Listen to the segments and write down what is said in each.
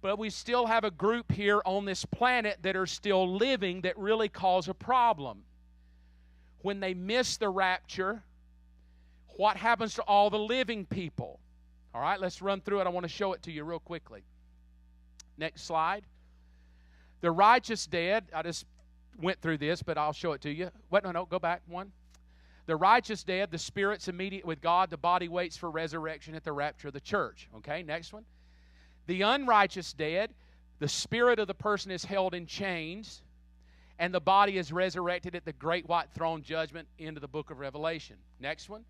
But we still have a group here on this planet that are still living that really cause a problem. When they miss the rapture, what happens to all the living people? All right, let's run through it. I want to show it to you real quickly. Next slide. The righteous dead, I just went through this, but I'll show it to you. Wait, no, go back one. The righteous dead, the spirit's immediate with God. The body waits for resurrection at the rapture of the church. Okay, next one. The unrighteous dead, the spirit of the person is held in chains, and the body is resurrected at the great white throne judgment into the book of Revelation. Next one.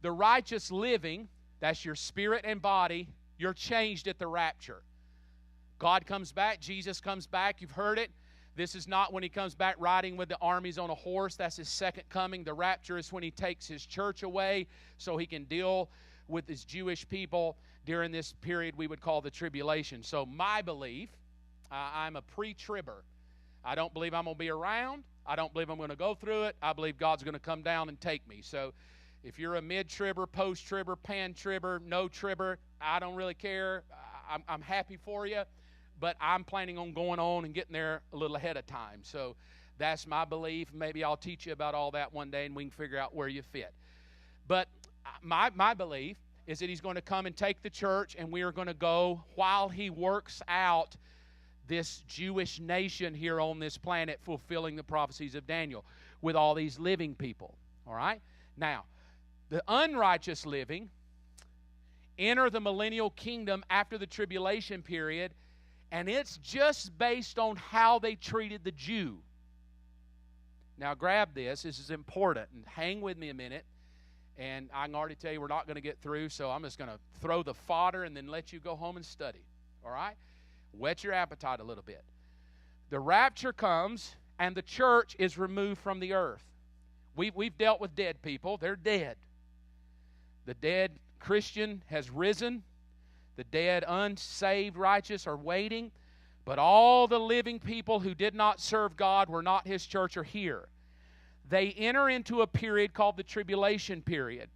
The righteous living, that's your spirit and body, you're changed at the rapture. God comes back, Jesus comes back, you've heard it. This is not when he comes back riding with the armies on a horse. That's his second coming. The rapture is when he takes his church away so he can deal with his Jewish people during this period we would call the tribulation. So my belief, I'm a pre-tribber. I don't believe I'm going to be around. I don't believe I'm going to go through it. I believe God's going to come down and take me. So if you're a mid-tribber, post-tribber, pan-tribber, no-tribber, I don't really care. I'm happy for you. But I'm planning on going on and getting there a little ahead of time. So that's my belief. Maybe I'll teach you about all that one day and we can figure out where you fit. But my belief is that he's going to come and take the church, and we are going to go while he works out this Jewish nation here on this planet, fulfilling the prophecies of Daniel with all these living people. All right? Now, the unrighteous living enter the millennial kingdom after the tribulation period, and it's just based on how they treated the Jew. Now grab this. This is important. And hang with me a minute. And I can already tell you we're not going to get through, so I'm just going to throw the fodder and then let you go home and study. All right? Whet your appetite a little bit. The rapture comes, and the church is removed from the earth. We've dealt with dead people. They're dead. The dead Christian has risen. The dead, unsaved, righteous are waiting. But all the living people who did not serve God, were not his church, are here. They enter into a period called the tribulation period.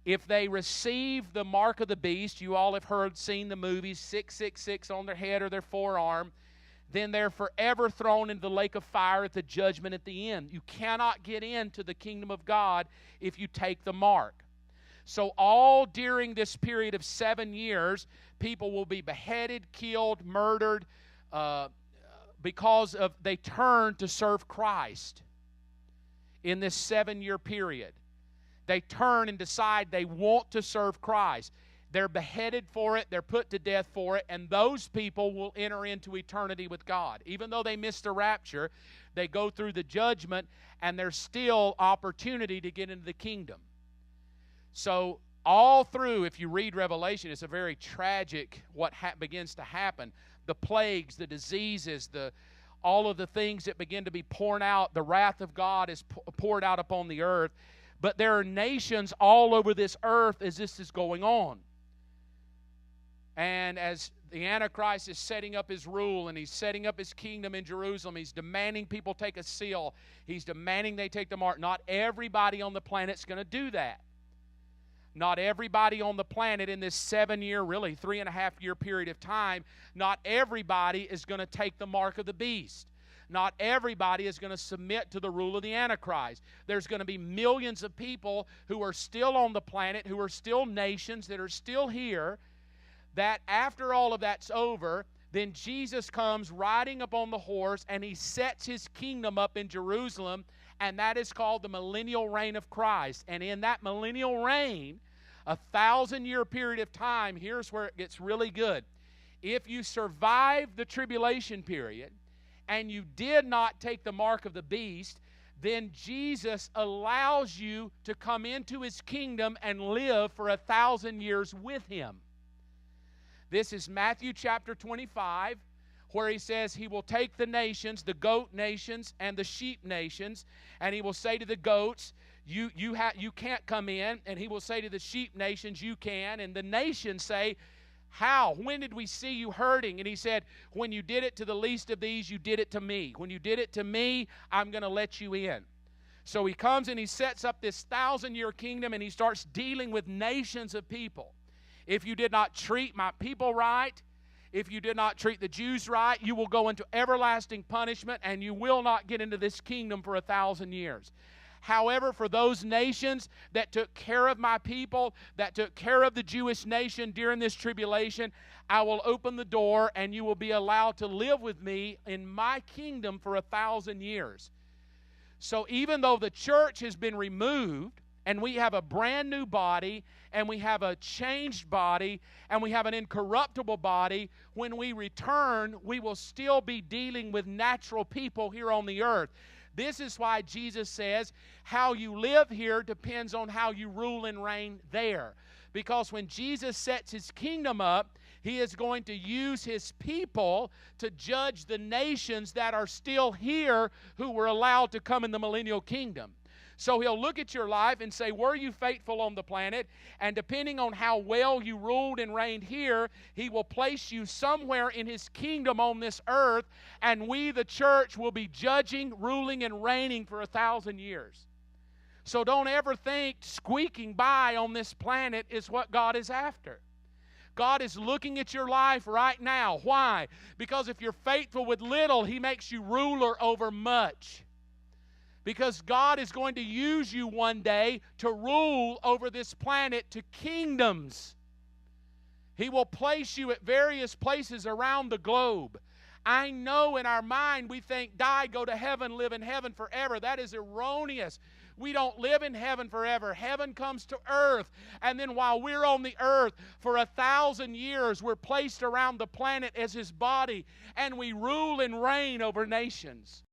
If they receive the mark of the beast, you all have seen the movies, 666 on their head or their forearm, then they're forever thrown into the lake of fire at the judgment at the end. You cannot get into the kingdom of God if you take the mark. So all during this period of 7 years, people will be beheaded, killed, murdered, because they turn to serve Christ in this 7-year period. They turn and decide they want to serve Christ. They're beheaded for it, they're put to death for it, and those people will enter into eternity with God. Even though they miss the rapture, they go through the judgment, and there's still opportunity to get into the kingdom. So all through, if you read Revelation, it's a very tragic what begins to happen. The plagues, the diseases, all of the things that begin to be poured out, the wrath of God is poured out upon the earth. But there are nations all over this earth as this is going on. And as the Antichrist is setting up his rule and he's setting up his kingdom in Jerusalem, he's demanding people take a seal. He's demanding they take the mark. Not everybody on the planet's going to do that. Not everybody on the planet in this 7-year, really 3.5-year period of time, not everybody is going to take the mark of the beast. Not everybody is going to submit to the rule of the Antichrist. There's going to be millions of people who are still on the planet, who are still nations, that are still here, that after all of that's over, then Jesus comes riding upon the horse and he sets his kingdom up in Jerusalem, and that is called the millennial reign of Christ. And in that millennial reign, a 1,000-year period of time, here's where it gets really good. If you survive the tribulation period and you did not take the mark of the beast, then Jesus allows you to come into his kingdom and live for 1,000 years with him. This is Matthew chapter 25, where he says he will take the nations, the goat nations and the sheep nations, and he will say to the goats, you can't come in, and he will say to the sheep nations, you can. And the nations say, how? When did we see you hurting? And he said, when you did it to the least of these, you did it to me. When you did it to me, I'm going to let you in. So he comes and he sets up this 1,000-year kingdom, and he starts dealing with nations of people. If you did not treat my people right, If you did not treat the Jews right, you will go into everlasting punishment, and you will not get into this kingdom for 1,000 years. However, for those nations that took care of my people, that took care of the Jewish nation during this tribulation, I will open the door, and you will be allowed to live with me in my kingdom for 1,000 years. So even though the church has been removed, and we have a brand new body, and we have a changed body, and we have an incorruptible body, when we return, we will still be dealing with natural people here on the earth. This is why Jesus says, how you live here depends on how you rule and reign there. Because when Jesus sets his kingdom up, he is going to use his people to judge the nations that are still here who were allowed to come in the millennial kingdom. So he'll look at your life and say, were you faithful on the planet? And depending on how well you ruled and reigned here, he will place you somewhere in his kingdom on this earth, and we, the church, will be judging, ruling, and reigning for 1,000 years. So don't ever think squeaking by on this planet is what God is after. God is looking at your life right now. Why? Because if you're faithful with little, he makes you ruler over much. Because God is going to use you one day to rule over this planet to kingdoms. He will place you at various places around the globe. I know in our mind we think, die, go to heaven, live in heaven forever. That is erroneous. We don't live in heaven forever. Heaven comes to earth. And then while we're on the earth for 1,000 years, we're placed around the planet as his body, and we rule and reign over nations.